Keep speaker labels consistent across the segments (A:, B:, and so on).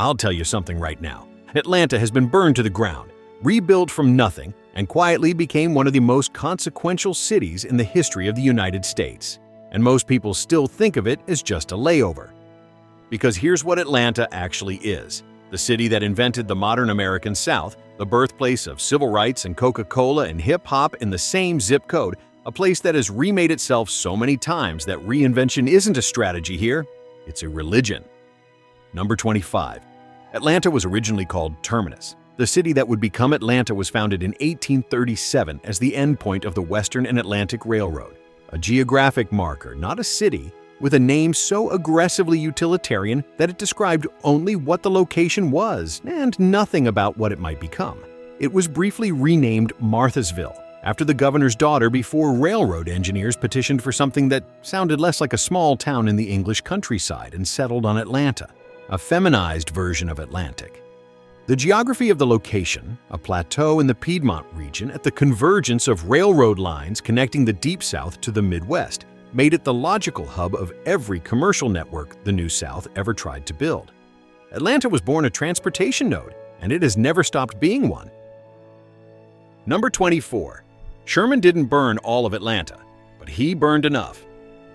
A: I'll tell you something right now. Atlanta has been burned to the ground, rebuilt from nothing, and quietly became one of the most consequential cities in the history of the United States. And most people still think of it as just a layover. Because here's what Atlanta actually is: the city that invented the modern American South, the birthplace of civil rights and Coca-Cola and hip-hop in the same zip code, a place that has remade itself so many times that reinvention isn't a strategy here, it's a religion. Number 25. Atlanta was originally called Terminus. The city that would become Atlanta was founded in 1837 as the endpoint of the Western and Atlantic Railroad, a geographic marker, not a city, with a name so aggressively utilitarian that it described only what the location was and nothing about what it might become. It was briefly renamed Marthasville, after the governor's daughter, before railroad engineers petitioned for something that sounded less like a small town in the English countryside and settled on Atlanta, a feminized version of Atlantic. The geography of the location, a plateau in the Piedmont region at the convergence of railroad lines connecting the Deep South to the Midwest, made it the logical hub of every commercial network the New South ever tried to build. Atlanta was born a transportation node, and it has never stopped being one. Number 24. Sherman didn't burn all of Atlanta, but he burned enough.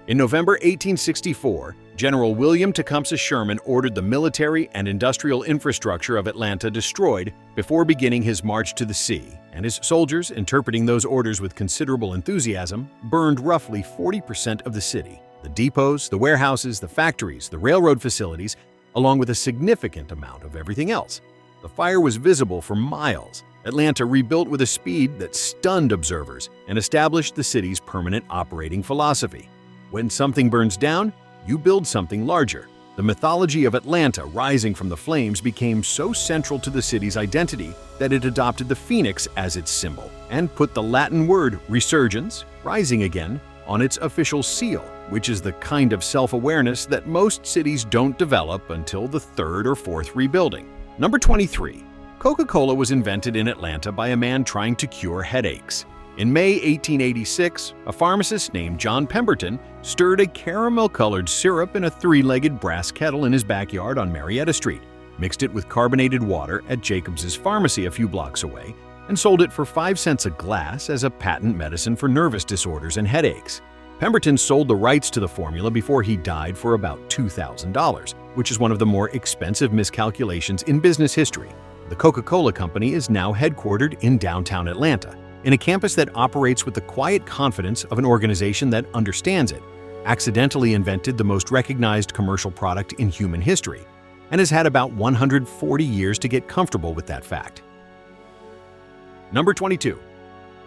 A: In November 1864, General William Tecumseh Sherman ordered the military and industrial infrastructure of Atlanta destroyed before beginning his march to the sea, and his soldiers, interpreting those orders with considerable enthusiasm, burned roughly 40% of the city: the depots, the warehouses, the factories, the railroad facilities, along with a significant amount of everything else. The fire was visible for miles. Atlanta rebuilt with a speed that stunned observers and established the city's permanent operating philosophy. When something burns down, you build something larger. The mythology of Atlanta rising from the flames became so central to the city's identity that it adopted the phoenix as its symbol and put the Latin word resurgens, rising again, on its official seal, which is the kind of self-awareness that most cities don't develop until the third or fourth rebuilding. Number 23. Coca-Cola was invented in Atlanta by a man trying to cure headaches. In May 1886, a pharmacist named John Pemberton stirred a caramel-colored syrup in a three-legged brass kettle in his backyard on Marietta Street, mixed it with carbonated water at Jacobs's Pharmacy a few blocks away, and sold it for 5 cents a glass as a patent medicine for nervous disorders and headaches. Pemberton sold the rights to the formula before he died for about $2,000, which is one of the more expensive miscalculations in business history. The Coca-Cola Company is now headquartered in downtown Atlanta, in a campus that operates with the quiet confidence of an organization that understands it, accidentally invented the most recognized commercial product in human history, and has had about 140 years to get comfortable with that fact. Number 22.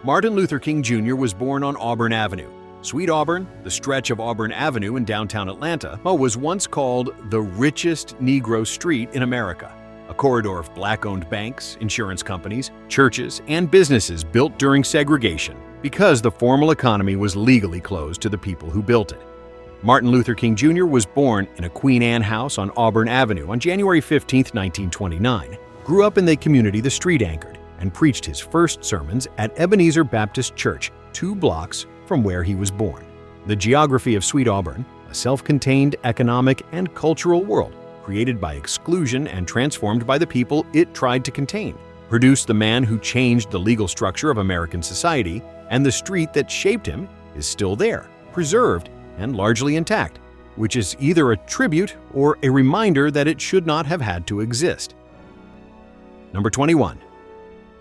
A: Martin Luther King Jr. was born on Auburn Avenue. Sweet Auburn, the stretch of Auburn Avenue in downtown Atlanta, was once called the richest Negro street in America. A corridor of black-owned banks, insurance companies, churches, and businesses built during segregation because the formal economy was legally closed to the people who built it. Martin Luther King Jr. was born in a Queen Anne house on Auburn Avenue on January 15, 1929, grew up in the community the street anchored, and preached his first sermons at Ebenezer Baptist Church, 2 blocks from where he was born. The geography of Sweet Auburn, a self-contained economic and cultural world, created by exclusion and transformed by the people it tried to contain, produced the man who changed the legal structure of American society, and the street that shaped him is still there, preserved and largely intact, which is either a tribute or a reminder that it should not have had to exist. Number 21.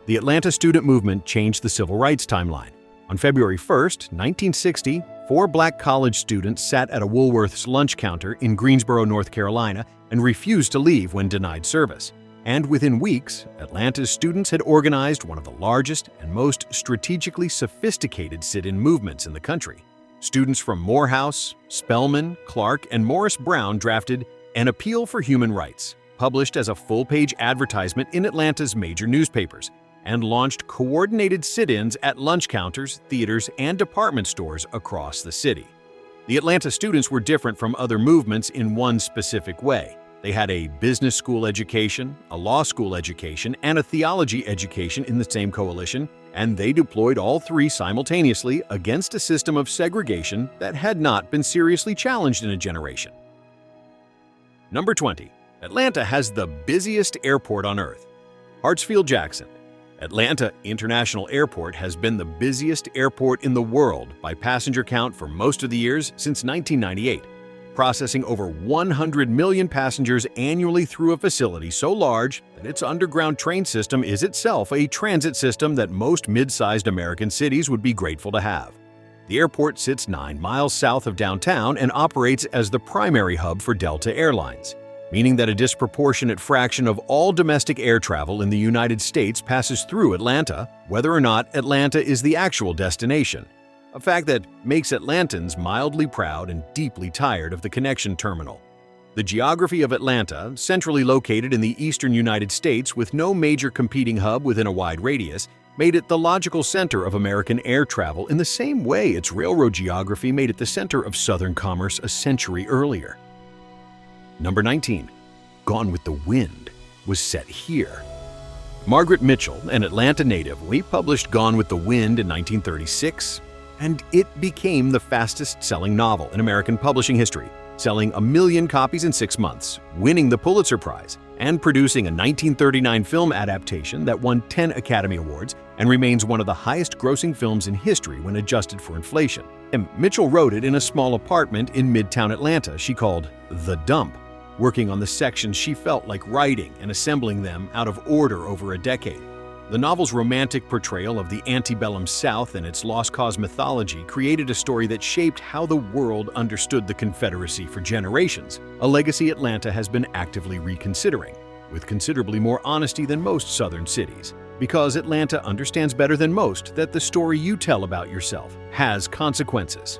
A: The Atlanta student movement changed the civil rights timeline. On February 1, 1960, 4 black college students sat at a Woolworth's lunch counter in Greensboro, North Carolina, and refused to leave when denied service. And within weeks, Atlanta's students had organized one of the largest and most strategically sophisticated sit-in movements in the country. Students from Morehouse, Spelman, Clark, and Morris Brown drafted An Appeal for Human Rights, published as a full-page advertisement in Atlanta's major newspapers, and launched coordinated sit-ins at lunch counters, theaters, and department stores across the city. The Atlanta students were different from other movements in one specific way. They had a business school education, a law school education, and a theology education in the same coalition, and they deployed all 3 simultaneously against a system of segregation that had not been seriously challenged in a generation. Number 20. Atlanta has the busiest airport on Earth. Hartsfield-Jackson. Atlanta International Airport has been the busiest airport in the world by passenger count for most of the years since 1998, processing over 100 million passengers annually through a facility so large that its underground train system is itself a transit system that most mid-sized American cities would be grateful to have. The airport sits 9 miles south of downtown and operates as the primary hub for Delta Airlines, meaning that a disproportionate fraction of all domestic air travel in the United States passes through Atlanta, whether or not Atlanta is the actual destination, a fact that makes Atlantans mildly proud and deeply tired of the connection terminal. The geography of Atlanta, centrally located in the eastern United States with no major competing hub within a wide radius, made it the logical center of American air travel in the same way its railroad geography made it the center of Southern commerce a century earlier. Number 19. Gone with the Wind was set here. Margaret Mitchell, an Atlanta native, republished Gone with the Wind in 1936, and it became the fastest-selling novel in American publishing history, selling 1 million copies in 6 months, winning the Pulitzer Prize, and producing a 1939 film adaptation that won 10 Academy Awards and remains one of the highest-grossing films in history when adjusted for inflation. And Mitchell wrote it in a small apartment in Midtown Atlanta she called The Dump, working on the sections she felt like writing and assembling them out of order over a decade. The novel's romantic portrayal of the antebellum South and its lost cause mythology created a story that shaped how the world understood the Confederacy for generations, a legacy Atlanta has been actively reconsidering, with considerably more honesty than most Southern cities, because Atlanta understands better than most that the story you tell about yourself has consequences.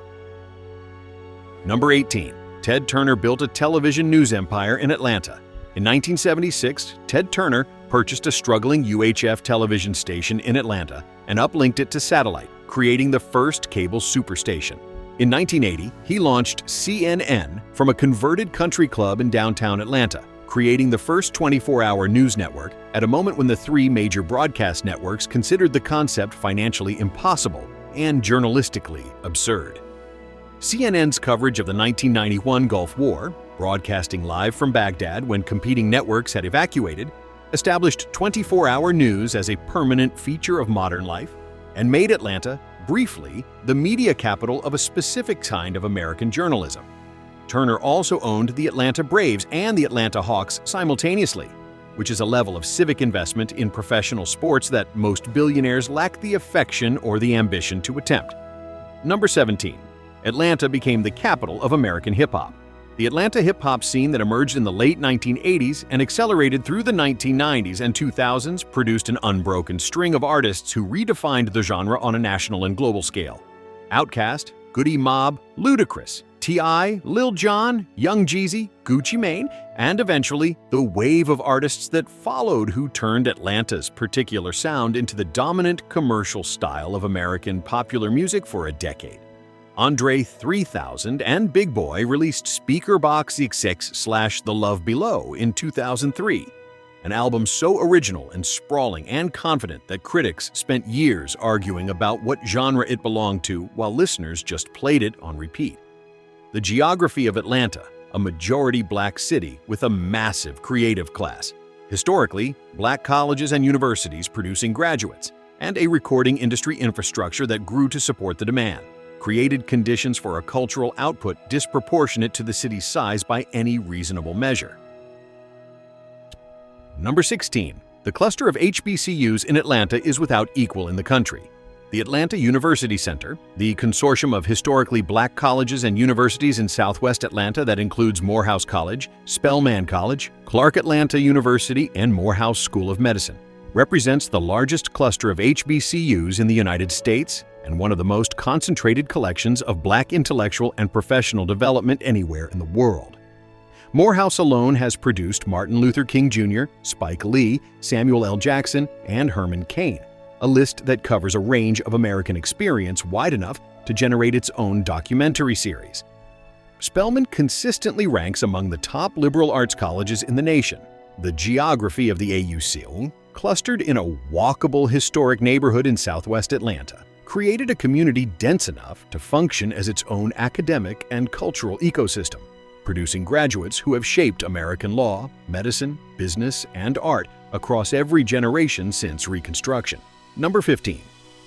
A: Number 18. Ted Turner built a television news empire in Atlanta. In 1976, Ted Turner purchased a struggling UHF television station in Atlanta and uplinked it to satellite, creating the first cable superstation. In 1980, he launched CNN from a converted country club in downtown Atlanta, creating the first 24-hour news network at a moment when the 3 major broadcast networks considered the concept financially impossible and journalistically absurd. CNN's coverage of the 1991 Gulf War, broadcasting live from Baghdad when competing networks had evacuated, established 24-hour news as a permanent feature of modern life, and made Atlanta, briefly, the media capital of a specific kind of American journalism. Turner also owned the Atlanta Braves and the Atlanta Hawks simultaneously, which is a level of civic investment in professional sports that most billionaires lack the affection or the ambition to attempt. Number 17. Atlanta became the capital of American hip-hop. The Atlanta hip-hop scene that emerged in the late 1980s and accelerated through the 1990s and 2000s produced an unbroken string of artists who redefined the genre on a national and global scale. Outkast, Goody Mob, Ludacris, T.I., Lil Jon, Young Jeezy, Gucci Mane, and eventually the wave of artists that followed who turned Atlanta's particular sound into the dominant commercial style of American popular music for a decade. Andre 3000 and Big Boi released Speakerboxxx XX / The Love Below in 2003, an album so original and sprawling and confident that critics spent years arguing about what genre it belonged to while listeners just played it on repeat. The geography of Atlanta, a majority black city with a massive creative class, historically, black colleges and universities producing graduates, and a recording industry infrastructure that grew to support the demand, created conditions for a cultural output disproportionate to the city's size by any reasonable measure. Number 16. The cluster of HBCUs in Atlanta is without equal in the country. The Atlanta University Center, the consortium of historically black colleges and universities in Southwest Atlanta that includes Morehouse College, Spelman College, Clark Atlanta University, and Morehouse School of Medicine, represents the largest cluster of HBCUs in the United States and one of the most concentrated collections of black intellectual and professional development anywhere in the world. Morehouse alone has produced Martin Luther King Jr., Spike Lee, Samuel L. Jackson, and Herman Cain, a list that covers a range of American experience wide enough to generate its own documentary series. Spelman consistently ranks among the top liberal arts colleges in the nation. The geography of the AUC, clustered in a walkable historic neighborhood in Southwest Atlanta, created a community dense enough to function as its own academic and cultural ecosystem, producing graduates who have shaped American law, medicine, business, and art across every generation since Reconstruction. Number 15.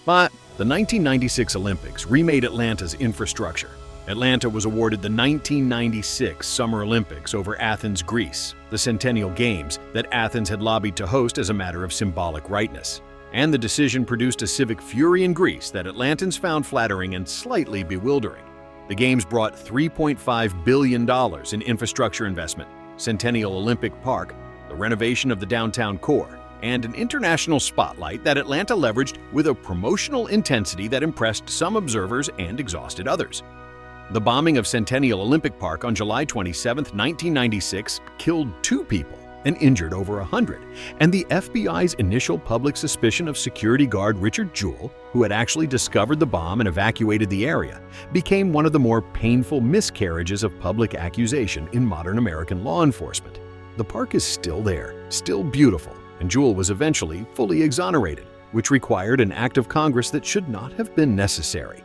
A: But the 1996 Olympics remade Atlanta's infrastructure. Atlanta was awarded the 1996 Summer Olympics over Athens, Greece, the Centennial Games that Athens had lobbied to host as a matter of symbolic rightness. And the decision produced a civic fury in Greece that Atlantans found flattering and slightly bewildering. The Games brought $3.5 billion in infrastructure investment, Centennial Olympic Park, the renovation of the downtown core, and an international spotlight that Atlanta leveraged with a promotional intensity that impressed some observers and exhausted others. The bombing of Centennial Olympic Park on July 27, 1996, killed 2 people and injured over 100, and the FBI's initial public suspicion of security guard Richard Jewell, who had actually discovered the bomb and evacuated the area, became one of the more painful miscarriages of public accusation in modern American law enforcement. The park is still there, still beautiful, and Jewell was eventually fully exonerated, which required an act of Congress that should not have been necessary.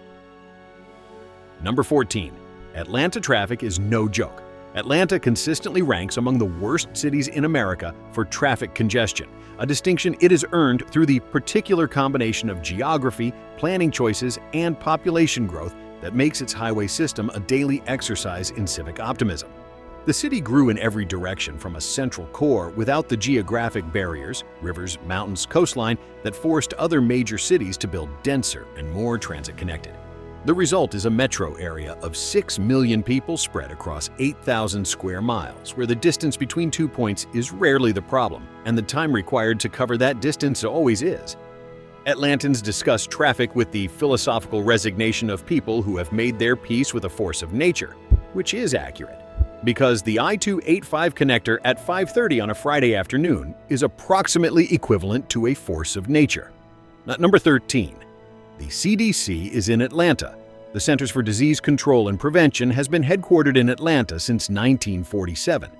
A: Number 14. Atlanta traffic is no joke. Atlanta consistently ranks among the worst cities in America for traffic congestion, a distinction it has earned through the particular combination of geography, planning choices, and population growth that makes its highway system a daily exercise in civic optimism. The city grew in every direction from a central core without the geographic barriers, rivers, mountains, coastline, that forced other major cities to build denser and more transit-connected. The result is a metro area of 6 million people spread across 8,000 square miles, where the distance between 2 points is rarely the problem, and the time required to cover that distance always is. Atlantans discuss traffic with the philosophical resignation of people who have made their peace with a force of nature, which is accurate, because the I-285 connector at 5:30 on a Friday afternoon is approximately equivalent to a force of nature. Number 13. The CDC is in Atlanta. The Centers for Disease Control and Prevention has been headquartered in Atlanta since 1947,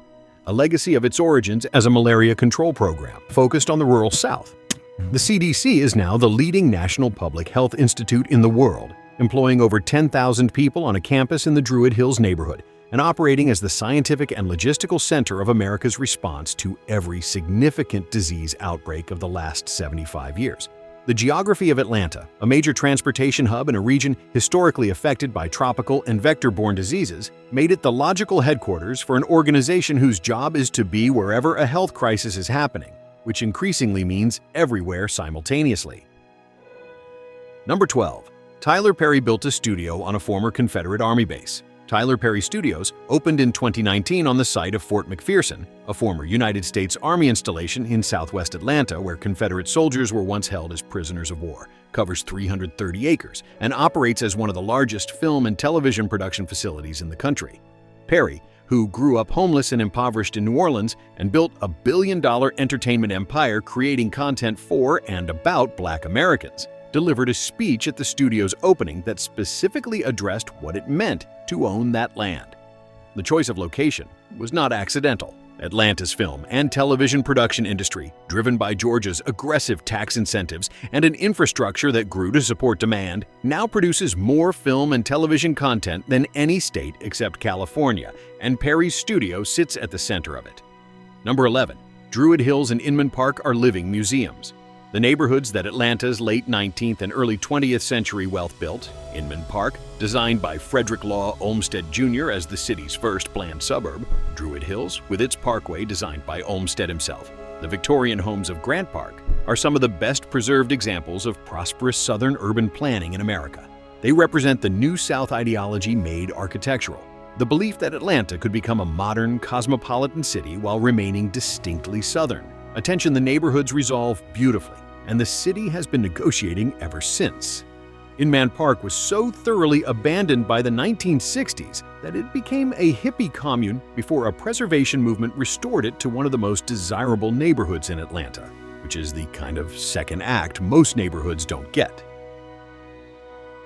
A: a legacy of its origins as a malaria control program focused on the rural South. The CDC is now the leading national public health institute in the world, employing over 10,000 people on a campus in the Druid Hills neighborhood and operating as the scientific and logistical center of America's response to every significant disease outbreak of the last 75 years. The geography of Atlanta, a major transportation hub in a region historically affected by tropical and vector-borne diseases, made it the logical headquarters for an organization whose job is to be wherever a health crisis is happening, which increasingly means everywhere simultaneously. Number 12. Tyler Perry built a studio on a former Confederate Army base. Tyler Perry Studios opened in 2019 on the site of Fort McPherson, a former United States Army installation in southwest Atlanta where Confederate soldiers were once held as prisoners of war, covers 330 acres, and operates as one of the largest film and television production facilities in the country. Perry, who grew up homeless and impoverished in New Orleans and built a billion-dollar entertainment empire creating content for and about Black Americans, delivered a speech at the studio's opening that specifically addressed what it meant to own that land. The choice of location was not accidental. Atlanta's film and television production industry, driven by Georgia's aggressive tax incentives and an infrastructure that grew to support demand, now produces more film and television content than any state except California, and Perry's studio sits at the center of it. Number 11. Druid Hills and Inman Park are living museums. The neighborhoods that Atlanta's late 19th and early 20th century wealth built, Inman Park, designed by Frederick Law Olmsted Jr. as the city's first planned suburb, Druid Hills, with its parkway designed by Olmsted himself, the Victorian homes of Grant Park, are some of the best preserved examples of prosperous Southern urban planning in America. They represent the New South ideology made architectural, the belief that Atlanta could become a modern, cosmopolitan city while remaining distinctly Southern. A tension the neighborhoods resolve beautifully, and the city has been negotiating ever since. Inman Park was so thoroughly abandoned by the 1960s that it became a hippie commune before a preservation movement restored it to one of the most desirable neighborhoods in Atlanta, which is the kind of second act most neighborhoods don't get.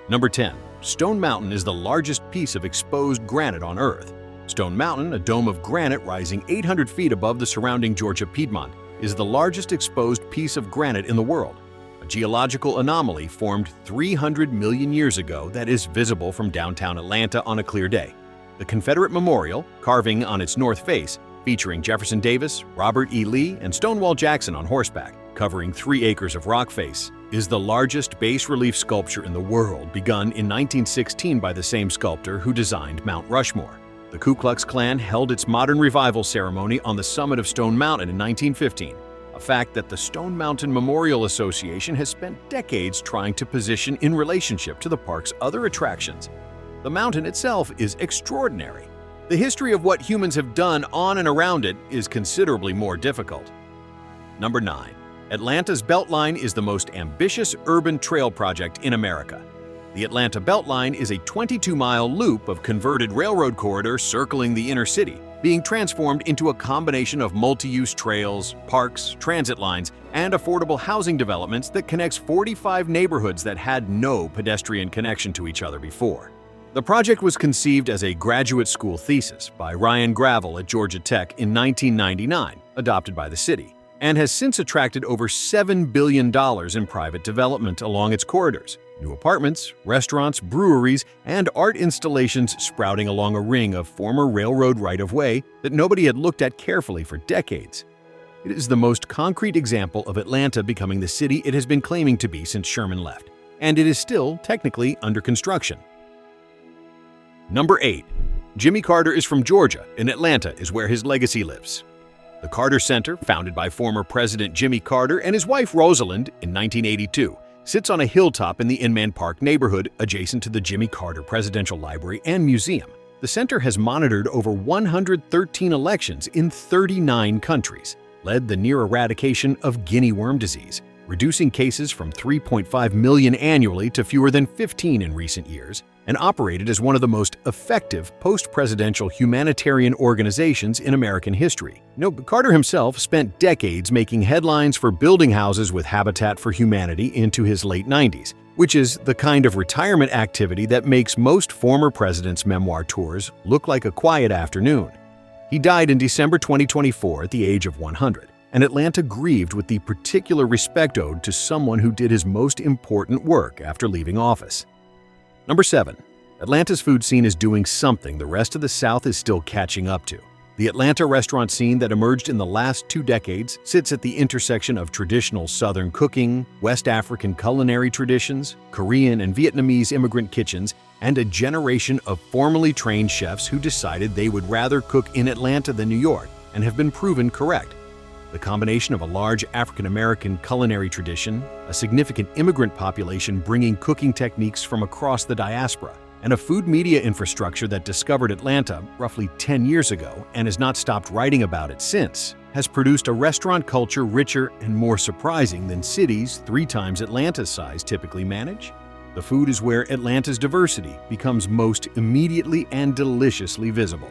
A: Number 10. Stone Mountain is the largest piece of exposed granite on Earth. Stone Mountain, a dome of granite rising 800 feet above the surrounding Georgia Piedmont, is the largest exposed piece of granite in the world, a geological anomaly formed 300 million years ago that is visible from downtown Atlanta on a clear day. The Confederate Memorial, carving on its north face, featuring Jefferson Davis, Robert E. Lee, and Stonewall Jackson on horseback, covering 3 acres of rock face, is the largest bas-relief sculpture in the world, begun in 1916 by the same sculptor who designed Mount Rushmore. The Ku Klux Klan held its modern revival ceremony on the summit of Stone Mountain in 1915, a fact that the Stone Mountain Memorial Association has spent decades trying to position in relationship to the park's other attractions. The mountain itself is extraordinary. The history of what humans have done on and around it is considerably more difficult. Number 9. Atlanta's Beltline is the most ambitious urban trail project in America. The Atlanta Beltline is a 22-mile loop of converted railroad corridor circling the inner city, being transformed into a combination of multi-use trails, parks, transit lines, and affordable housing developments that connects 45 neighborhoods that had no pedestrian connection to each other before. The project was conceived as a graduate school thesis by Ryan Gravel at Georgia Tech in 1999, adopted by the city, and has since attracted over $7 billion in private development along its corridors, new apartments, restaurants, breweries, and art installations sprouting along a ring of former railroad right-of-way that nobody had looked at carefully for decades. It is the most concrete example of Atlanta becoming the city it has been claiming to be since Sherman left, and it is still technically under construction. Number 8. Jimmy Carter is from Georgia, and Atlanta is where his legacy lives. The Carter Center, founded by former President Jimmy Carter and his wife Rosalind in 1982, sits on a hilltop in the Inman Park neighborhood adjacent to the Jimmy Carter Presidential Library and Museum. The center has monitored over 113 elections in 39 countries, led the near eradication of guinea worm disease, reducing cases from 3.5 million annually to fewer than 15 in recent years, and operated as one of the most effective post-presidential humanitarian organizations in American history. Carter himself spent decades making headlines for building houses with Habitat for Humanity into his late 90s, which is the kind of retirement activity that makes most former presidents' memoir tours look like a quiet afternoon. He died in December 2024 at the age of 100, and Atlanta grieved with the particular respect owed to someone who did his most important work after leaving office. Number 7. Atlanta's food scene is doing something the rest of the South is still catching up to. The Atlanta restaurant scene that emerged in the last 2 decades sits at the intersection of traditional Southern cooking, West African culinary traditions, Korean and Vietnamese immigrant kitchens, and a generation of formally trained chefs who decided they would rather cook in Atlanta than New York and have been proven correct. The combination of a large African-American culinary tradition, a significant immigrant population bringing cooking techniques from across the diaspora, and a food media infrastructure that discovered Atlanta roughly 10 years ago and has not stopped writing about it since, has produced a restaurant culture richer and more surprising than cities 3 times Atlanta's size typically manage. The food is where Atlanta's diversity becomes most immediately and deliciously visible.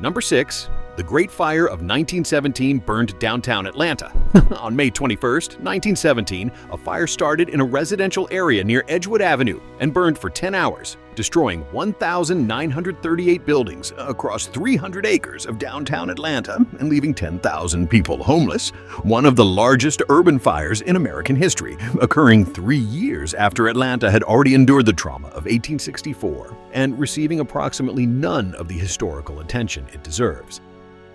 A: Number 6. The Great Fire of 1917 burned downtown Atlanta. On May 21, 1917, a fire started in a residential area near Edgewood Avenue and burned for 10 hours, destroying 1,938 buildings across 300 acres of downtown Atlanta and leaving 10,000 people homeless, one of the largest urban fires in American history, occurring 3 years after Atlanta had already endured the trauma of 1864 and receiving approximately none of the historical attention it deserves.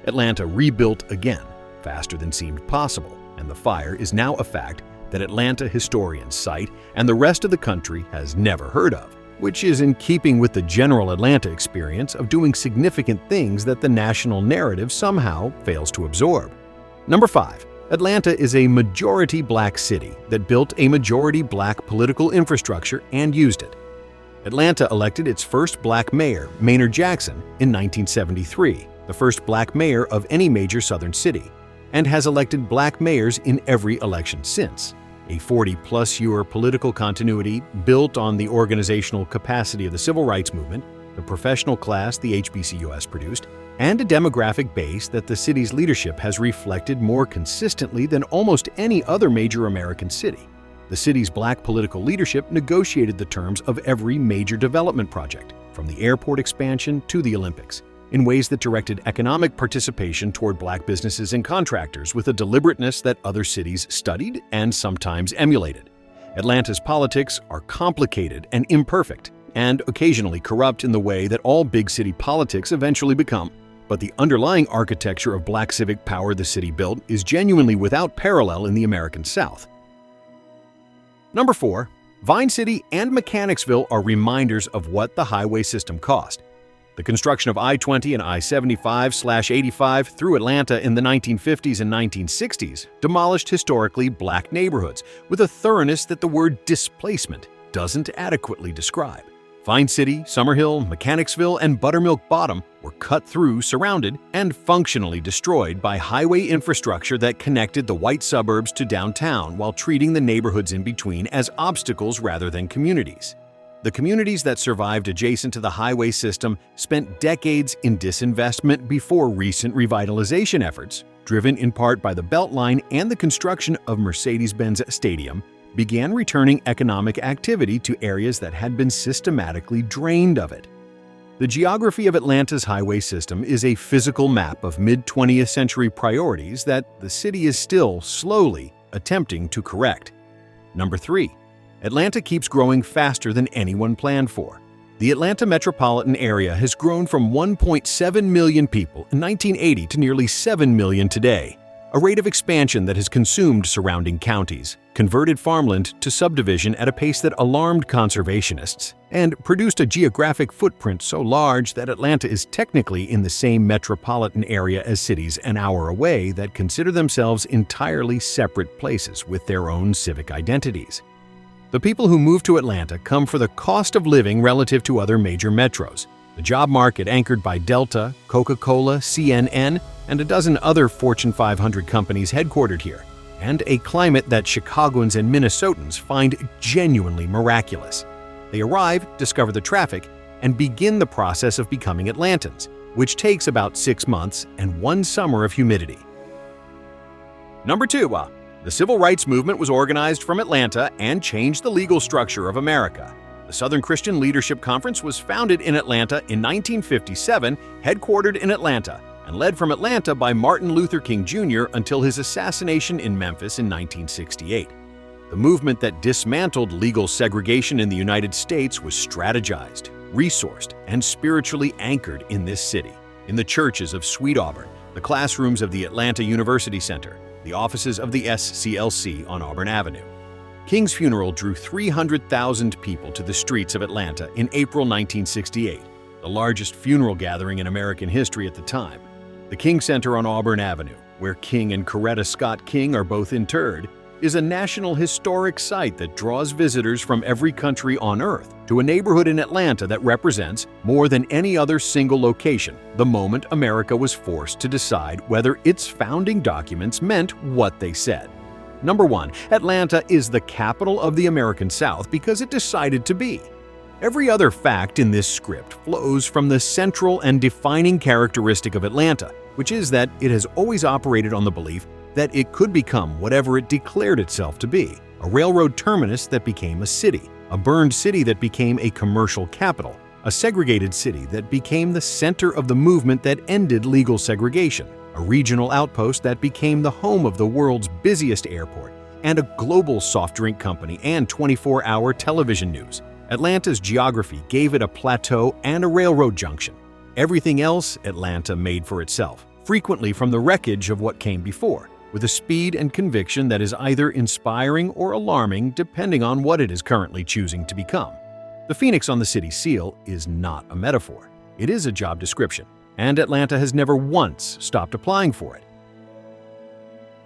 A: Atlanta rebuilt again, faster than seemed possible, and the fire is now a fact that Atlanta historians cite and the rest of the country has never heard of, which is in keeping with the general Atlanta experience of doing significant things that the national narrative somehow fails to absorb. Number 5. Atlanta is a majority black city that built a majority black political infrastructure and used it. Atlanta elected its first black mayor, Maynard Jackson, in 1973. The first black mayor of any major southern city, and has elected black mayors in every election since. A 40-plus-year political continuity built on the organizational capacity of the civil rights movement, the professional class the HBCUs produced, and a demographic base that the city's leadership has reflected more consistently than almost any other major American city. The city's black political leadership negotiated the terms of every major development project, from the airport expansion to the Olympics, in ways that directed economic participation toward black businesses and contractors with a deliberateness that other cities studied and sometimes emulated. Atlanta's politics are complicated and imperfect, and occasionally corrupt in the way that all big city politics eventually become. But the underlying architecture of black civic power the city built is genuinely without parallel in the American South. Number 4. Vine City and Mechanicsville are reminders of what the highway system cost. The construction of I-20 and I-75/85 through Atlanta in the 1950s and 1960s demolished historically black neighborhoods with a thoroughness that the word displacement doesn't adequately describe. Vine City, Summerhill, Mechanicsville, and Buttermilk Bottom were cut through, surrounded, and functionally destroyed by highway infrastructure that connected the white suburbs to downtown while treating the neighborhoods in between as obstacles rather than communities. The communities that survived adjacent to the highway system spent decades in disinvestment before recent revitalization efforts, driven in part by the Beltline and the construction of Mercedes-Benz Stadium, began returning economic activity to areas that had been systematically drained of it. The geography of Atlanta's highway system is a physical map of mid-20th century priorities that the city is still slowly attempting to correct. Number 3. Atlanta keeps growing faster than anyone planned for. The Atlanta metropolitan area has grown from 1.7 million people in 1980 to nearly 7 million today, a rate of expansion that has consumed surrounding counties, converted farmland to subdivision at a pace that alarmed conservationists, and produced a geographic footprint so large that Atlanta is technically in the same metropolitan area as cities an hour away that consider themselves entirely separate places with their own civic identities. The people who move to Atlanta come for the cost of living relative to other major metros, the job market anchored by Delta, Coca-Cola, CNN, and a dozen other Fortune 500 companies headquartered here, and a climate that Chicagoans and Minnesotans find genuinely miraculous. They arrive, discover the traffic, and begin the process of becoming Atlantans, which takes about 6 months and 1 summer of humidity. Number 2. The Civil Rights Movement was organized from Atlanta and changed the legal structure of America. The Southern Christian Leadership Conference was founded in Atlanta in 1957, headquartered in Atlanta, and led from Atlanta by Martin Luther King Jr. until his assassination in Memphis in 1968. The movement that dismantled legal segregation in the United States was strategized, resourced, and spiritually anchored in this city, in the churches of Sweet Auburn, the classrooms of the Atlanta University Center, the offices of the SCLC on Auburn Avenue. King's funeral drew 300,000 people to the streets of Atlanta in April 1968, the largest funeral gathering in American history at the time. The King Center on Auburn Avenue, where King and Coretta Scott King are both interred, is a national historic site that draws visitors from every country on Earth to a neighborhood in Atlanta that represents, more than any other single location, the moment America was forced to decide whether its founding documents meant what they said. Number 1. Atlanta is the capital of the American South because it decided to be. Every other fact in this script flows from the central and defining characteristic of Atlanta, which is that it has always operated on the belief that it could become whatever it declared itself to be, a railroad terminus that became a city, a burned city that became a commercial capital, a segregated city that became the center of the movement that ended legal segregation, a regional outpost that became the home of the world's busiest airport, and a global soft drink company and 24-hour television news. Atlanta's geography gave it a plateau and a railroad junction. Everything else Atlanta made for itself, frequently from the wreckage of what came before, with a speed and conviction that is either inspiring or alarming depending on what it is currently choosing to become. The phoenix on the city seal is not a metaphor. It is a job description, and Atlanta has never once stopped applying for it.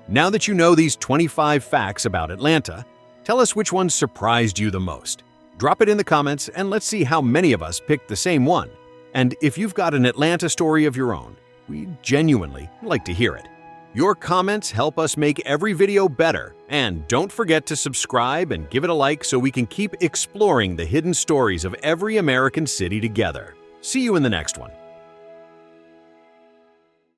A: Now that you know these 25 facts about Atlanta, tell us which ones surprised you the most. Drop it in the comments and let's see how many of us picked the same one. And if you've got an Atlanta story of your own, we'd genuinely like to hear it. Your comments help us make every video better, and don't forget to subscribe and give it a like so we can keep exploring the hidden stories of every American city together. See you in the next one.